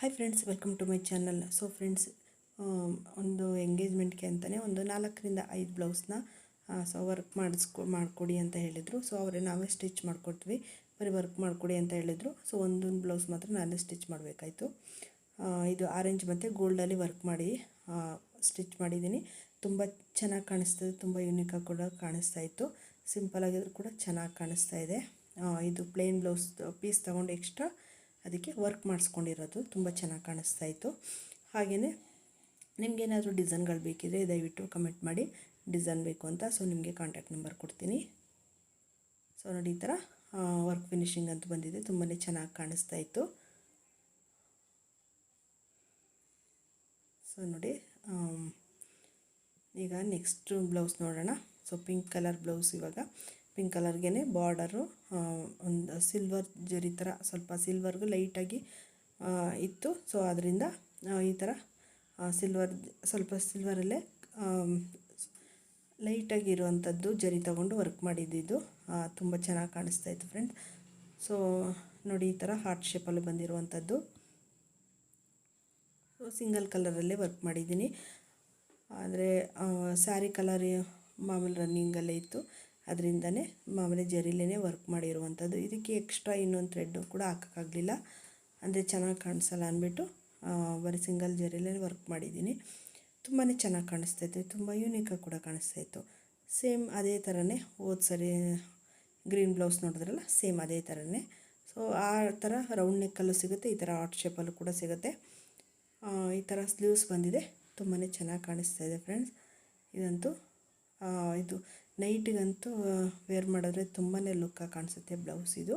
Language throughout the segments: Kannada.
Hi friends, welcome to my channel. So friends, ಒಂದು ಎಂಗೇಜ್ಮೆಂಟ್ಗೆ ಅಂತಲೇ ಒಂದು 4ರಿಂದ 5 ಬ್ಲೌಸ್ನ ವರ್ಕ್ ಮಾಡಿಕೊಡಿ ಅಂತ ಹೇಳಿದರು. ಸೊ ನಾವೇ ಸ್ಟಿಚ್ ಮಾಡಿಕೊಟ್ವಿ. ಬರೀ ವರ್ಕ್ ಮಾಡಿಕೊಡಿ ಅಂತ ಹೇಳಿದರು. ಸೊ ಒಂದೊಂದು ಬ್ಲೌಸ್ ಮಾತ್ರ ನಾನೇ ಸ್ಟಿಚ್ ಮಾಡಬೇಕಾಯಿತು. ಇದು ಆರೆಂಜ್ ಮತ್ತು ಗೋಲ್ಡಲ್ಲಿ ವರ್ಕ್ ಮಾಡಿ ಸ್ಟಿಚ್ ಮಾಡಿದ್ದೀನಿ. ತುಂಬ ಚೆನ್ನಾಗಿ ಕಾಣಿಸ್ತದೆ, ತುಂಬ ಯೂನಿಕಾಗಿ ಕೂಡ ಕಾಣಿಸ್ತಾ ಇತ್ತು. ಸಿಂಪಲ್ ಆಗಿದ್ರು ಕೂಡ ಚೆನ್ನಾಗಿ ಕಾಣಿಸ್ತಾ ಇದೆ. ಇದು ಪ್ಲೇನ್ ಬ್ಲೌಸ್ ಪೀಸ್ ತೊಗೊಂಡು ಎಕ್ಸ್ಟ್ರಾ ಅದಕ್ಕೆ ವರ್ಕ್ ಮಾಡಿಸ್ಕೊಂಡಿರೋದು ತುಂಬ ಚೆನ್ನಾಗಿ ಕಾಣಿಸ್ತಾ ಇತ್ತು. ಹಾಗೆಯೇ ನಿಮಗೇನಾದರೂ ಡಿಸೈನ್ಗಳು ಬೇಕಿದ್ರೆ ದಯವಿಟ್ಟು ಕಮೆಂಟ್ ಮಾಡಿ, ಡಿಸೈನ್ ಬೇಕು ಅಂತ. ಸೊ ನಿಮಗೆ ಕಾಂಟ್ಯಾಕ್ಟ್ ನಂಬರ್ ಕೊಡ್ತೀನಿ. ಸೊ ನೋಡಿ, ಈ ಥರ ವರ್ಕ್ ಫಿನಿಶಿಂಗ್ ಅಂತೂ ಬಂದಿದೆ, ತುಂಬಾ ಚೆನ್ನಾಗಿ ಕಾಣಿಸ್ತಾ ಇತ್ತು. ಸೊ ನೋಡಿ, ಈಗ ನೆಕ್ಸ್ಟ್ ಬ್ಲೌಸ್ ನೋಡೋಣ. So pink colour blouse. ಇವಾಗ ಪಿಂಕ್ ಕಲರ್ಗೆ ಬಾರ್ಡರು ಒಂದು ಸಿಲ್ವರ್ ಜರಿ ಥರ, ಸ್ವಲ್ಪ ಸಿಲ್ವರ್ಗೂ ಲೈಟಾಗಿ ಇತ್ತು. ಸೊ ಅದರಿಂದ ಈ ಥರ ಸ್ವಲ್ಪ ಸಿಲ್ವರಲ್ಲೇ ಲೈಟಾಗಿರುವಂಥದ್ದು ಜರಿ ತಗೊಂಡು ವರ್ಕ್ ಮಾಡಿದ್ದು ತುಂಬ ಚೆನ್ನಾಗಿ ಕಾಣಿಸ್ತಾ ಇತ್ತು ಫ್ರೆಂಡ್ಸ್. ಸೊ ನೋಡಿ, ಈ ಥರ ಹಾರ್ಟ್ ಶೇಪಲ್ಲಿ ಬಂದಿರುವಂಥದ್ದು. ಸೊ ಸಿಂಗಲ್ ಕಲರಲ್ಲೇ ವರ್ಕ್ ಮಾಡಿದ್ದೀನಿ. ಆದರೆ ಸ್ಯಾರಿ ಕಲರ್ ಮಾಮೂಲಿ ರನ್ನಿಂಗಲ್ಲೇ ಇತ್ತು, ಅದರಿಂದನೇ ಮಾಮೂಲಿ ಜರಿಲೇ ವರ್ಕ್ ಮಾಡಿರುವಂಥದ್ದು. ಇದಕ್ಕೆ ಎಕ್ಸ್ಟ್ರಾ ಇನ್ನೊಂದು ಥ್ರೆಡ್ಡು ಕೂಡ ಹಾಕೋಕ್ಕಾಗಲಿಲ್ಲ, ಅಂದರೆ ಚೆನ್ನಾಗಿ ಕಾಣಿಸಲ್ಲ ಅಂದ್ಬಿಟ್ಟು ಬರೀ ಸಿಂಗಲ್ ಜರಿಲೇ ವರ್ಕ್ ಮಾಡಿದ್ದೀನಿ. ತುಂಬಾ ಚೆನ್ನಾಗಿ ಕಾಣಿಸ್ತಾಯಿತ್ತು, ತುಂಬ ಯೂನಿಕಾಗಿ ಕೂಡ ಕಾಣಿಸ್ತಾಯಿತ್ತು. ಸೇಮ್ ಅದೇ ಥರನೇ ಹೋದ ಸರಿ ಗ್ರೀನ್ ಬ್ಲೌಸ್ ನೋಡಿದ್ರಲ್ಲ, ಸೇಮ್ ಅದೇ ಥರನೇ. ಸೊ ಆ ಥರ ರೌಂಡ್ ನೆಕ್ಕಲ್ಲೂ ಸಿಗುತ್ತೆ, ಈ ಥರ ಹಾರ್ಟ್ ಶೇಪಲ್ಲೂ ಕೂಡ ಸಿಗುತ್ತೆ. ಈ ಥರ ಸ್ಲೀವ್ಸ್ ಬಂದಿದೆ, ತುಂಬಾ ಚೆನ್ನಾಗಿ ಕಾಣಿಸ್ತಾ ಇದೆ ಫ್ರೆಂಡ್ಸ್. ಇದಂತೂ ಇದು ನೈಟಿಗಂತೂ ವೇರ್ ಮಾಡಿದ್ರೆ ತುಂಬಾ ಲುಕ್ಕಾಗಿ ಕಾಣಿಸುತ್ತೆ ಬ್ಲೌಸ್ ಇದು.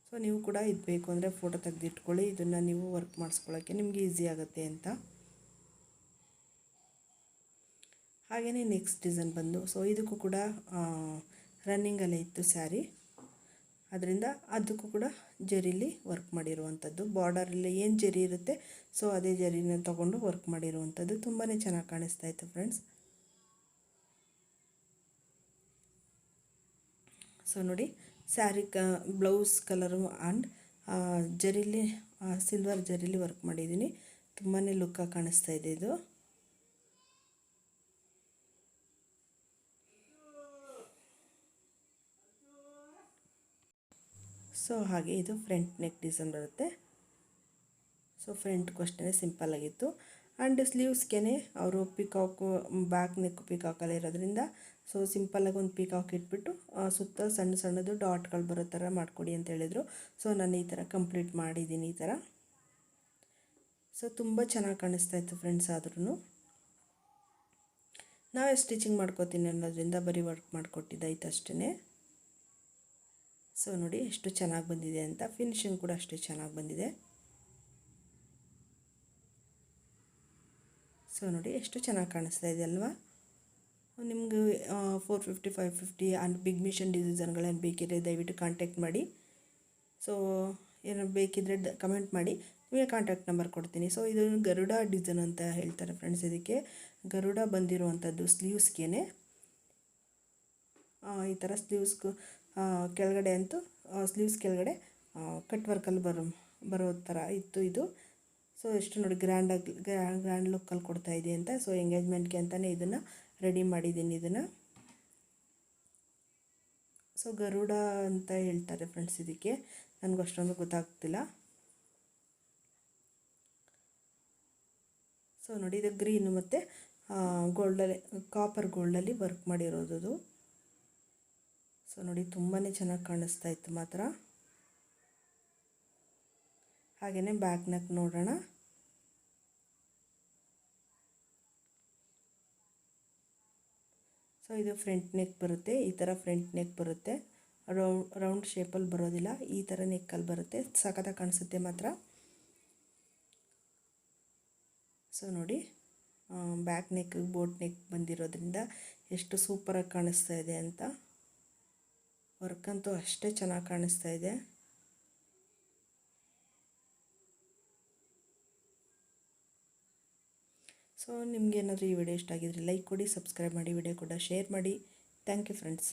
ಸೊ ನೀವು ಕೂಡ ಇದು ಬೇಕು ಅಂದರೆ ಫೋಟೋ ತೆಗೆದಿಟ್ಕೊಳ್ಳಿ, ಇದನ್ನು ನೀವು ವರ್ಕ್ ಮಾಡಿಸ್ಕೊಳ್ಳೋಕ್ಕೆ ನಿಮಗೆ ಈಸಿ ಆಗುತ್ತೆ ಅಂತ. ಹಾಗೆಯೇ ನೆಕ್ಸ್ಟ್ ಡಿಸೈನ್ ಬಂದು, ಸೊ ಇದಕ್ಕೂ ಕೂಡ ರನ್ನಿಂಗಲ್ಲೇ ಇತ್ತು ಸ್ಯಾರಿ, ಅದರಿಂದ ಅದಕ್ಕೂ ಕೂಡ ಜರಿಲಿ ವರ್ಕ್ ಮಾಡಿರುವಂಥದ್ದು. ಬಾರ್ಡರಲ್ಲಿ ಏನು ಜರಿ ಇರುತ್ತೆ, ಸೊ ಅದೇ ಜರಿನ ತೊಗೊಂಡು ವರ್ಕ್ ಮಾಡಿರುವಂಥದ್ದು. ತುಂಬಾ ಚೆನ್ನಾಗಿ ಕಾಣಿಸ್ತಾ ಇತ್ತು ಫ್ರೆಂಡ್ಸ್. ಸೊ ನೋಡಿ, ಸ್ಯಾರಿ ಬ್ಲೌಸ್ ಕಲರು ಆ್ಯಂಡ್ ಜರಿಲಿ ಸಿಲ್ವರ್ ಜರಿಲಿ ವರ್ಕ್ ಮಾಡಿದ್ದೀನಿ. ತುಂಬಾ ಲುಕ್ಕಾಗಿ ಕಾಣಿಸ್ತಾ ಇದೆ ಇದು. ಸೊ ಹಾಗೆ ಇದು ಫ್ರಂಟ್ ನೆಕ್ ಡಿಸೈನ್ ಬರುತ್ತೆ. ಸೊ ಫ್ರಂಟ್ಗೂ ಅಷ್ಟೇ ಸಿಂಪಲ್ಲಾಗಿತ್ತು. ಆ್ಯಂಡ್ ಸ್ಲೀವ್ಸ್ಗೆ ಅವರು ಪಿಕಾಕು, ಬ್ಯಾಕ್ ನೆಕ್ ಪಿಕಾಕಲ್ಲಿ ಇರೋದ್ರಿಂದ ಸೊ ಸಿಂಪಲ್ಲಾಗಿ ಒಂದು ಪಿಕಾಕ್ ಇಟ್ಬಿಟ್ಟು ಸುತ್ತ ಸಣ್ಣ ಸಣ್ಣದು ಡಾಟ್ಗಳು ಬರೋ ಥರ ಮಾಡಿಕೊಡಿ ಅಂತ ಹೇಳಿದರು. ಸೊ ನಾನು ಈ ಥರ ಕಂಪ್ಲೀಟ್ ಮಾಡಿದ್ದೀನಿ ಈ ಥರ. ಸೊ ತುಂಬ ಚೆನ್ನಾಗಿ ಕಾಣಿಸ್ತಾ ಇತ್ತು ಫ್ರೆಂಡ್ಸ್. ಆದ್ರೂ ನಾವೇ ಸ್ಟಿಚಿಂಗ್ ಮಾಡ್ಕೋತೀನಿ ಅನ್ನೋದ್ರಿಂದ ಬರೀ ವರ್ಕ್ ಮಾಡಿಕೊಟ್ಟಿದ್ದಾಯ್ತು ಅಷ್ಟೇ. ಸೊ ನೋಡಿ ಎಷ್ಟು ಚೆನ್ನಾಗಿ ಬಂದಿದೆ ಅಂತ. ಫಿನಿಶಿಂಗ್ ಕೂಡ ಅಷ್ಟೇ ಚೆನ್ನಾಗಿ ಬಂದಿದೆ. ಸೊ ನೋಡಿ ಎಷ್ಟು ಚೆನ್ನಾಗಿ ಕಾಣಿಸ್ತಾ ಇದೆ ಅಲ್ವಾ. ನಿಮಗೆ 450, 550 ಆ್ಯಂಡ್ ಬಿಗ್ ಮಿಷನ್ ಡಿಸೈನ್ಗಳೇನು ಬೇಕಿದ್ರೆ ದಯವಿಟ್ಟು ಕಾಂಟ್ಯಾಕ್ಟ್ ಮಾಡಿ. ಸೊ ಏನೋ ಬೇಕಿದ್ರೆ ಕಮೆಂಟ್ ಮಾಡಿ, ನಿಮಗೆ ಕಾಂಟ್ಯಾಕ್ಟ್ ನಂಬರ್ ಕೊಡ್ತೀನಿ. ಸೊ ಇದು ಗರುಡ ಡಿಸೈನ್ ಅಂತ ಹೇಳ್ತಾರೆ ಫ್ರೆಂಡ್ಸ್. ಇದಕ್ಕೆ ಗರುಡ ಬಂದಿರುವಂಥದ್ದು ಸ್ಲೀವ್ಸ್ಗೆ ಈ ಥರ ಸ್ಲೀವ್ಸ್ಗೂ ಕೆಳಗಡೆ ಅಂತೂ ಸ್ಲೀವ್ಸ್ ಕೆಳಗಡೆ ಕಟ್ ವರ್ಕಲ್ಲಿ ಬರೋ ಥರ ಇತ್ತು ಇದು. ಸೊ ಎಷ್ಟು ನೋಡಿ ಗ್ರ್ಯಾಂಡ್ ಲುಕ್ಕಲ್ಲಿ ಕೊಡ್ತಾ ಇದೆ ಅಂತ. ಸೊ ಎಂಗೇಜ್ಮೆಂಟ್ಗೆ ಅಂತಲೇ ಇದನ್ನು ರೆಡಿ ಮಾಡಿದ್ದೀನಿ ಇದನ್ನು. ಸೊ ಗರುಡ ಅಂತ ಹೇಳ್ತಾರೆ ಫ್ರೆಂಡ್ಸ್ ಇದಕ್ಕೆ, ನನಗೂ ಅಷ್ಟೊಂದು ಗೊತ್ತಾಗ್ತಿಲ್ಲ. ಸೊ ನೋಡಿ, ಇದು ಗ್ರೀನು ಮತ್ತು ಗೋಲ್ಡಲ್ಲಿ, ಕಾಪರ್ ಗೋಲ್ಡಲ್ಲಿ ವರ್ಕ್ ಮಾಡಿರೋದು. ಸೊ ನೋಡಿ, ತುಂಬಾ ಚೆನ್ನಾಗಿ ಕಾಣಿಸ್ತಾ ಇತ್ತು ಮಾತ್ರ. ಹಾಗೆಯೇ ಬ್ಯಾಕ್ ನೆಕ್ ನೋಡೋಣ. ಸೊ ಇದು ಫ್ರಂಟ್ ನೆಕ್ ಬರುತ್ತೆ, ಈ ಥರ ಫ್ರಂಟ್ ನೆಕ್ ಬರುತ್ತೆ. ರೌಂಡ್ ಶೇಪಲ್ಲಿ ಬರೋದಿಲ್ಲ, ಈ ಥರ ನೆಕ್ಕಲ್ಲಿ ಬರುತ್ತೆ. ಸಖತ್ತಾಗಿ ಕಾಣಿಸುತ್ತೆ ಮಾತ್ರ. ಸೊ ನೋಡಿ, ಬ್ಯಾಕ್ ನೆಕ್ ಬೋಟ್ ನೆಕ್ ಬಂದಿರೋದ್ರಿಂದ ಎಷ್ಟು ಸೂಪರಾಗಿ ಕಾಣಿಸ್ತಾ ಇದೆ ಅಂತ. ವರ್ಕ್ ಅಂತೂ ಅಷ್ಟೇ ಚೆನ್ನಾಗಿ ಕಾಣಿಸ್ತಾ ಇದೆ. ಸೊ ನಿಮಗೇನಾದರೂ ಈ ವಿಡಿಯೋ ಇಷ್ಟ ಆಗಿದ್ರೆ ಲೈಕ್ ಕೊಡಿ, ಸಬ್ಸ್ಕ್ರೈಬ್ ಮಾಡಿ, ವಿಡಿಯೋ ಕೂಡ ಶೇರ್ ಮಾಡಿ. Thank you friends.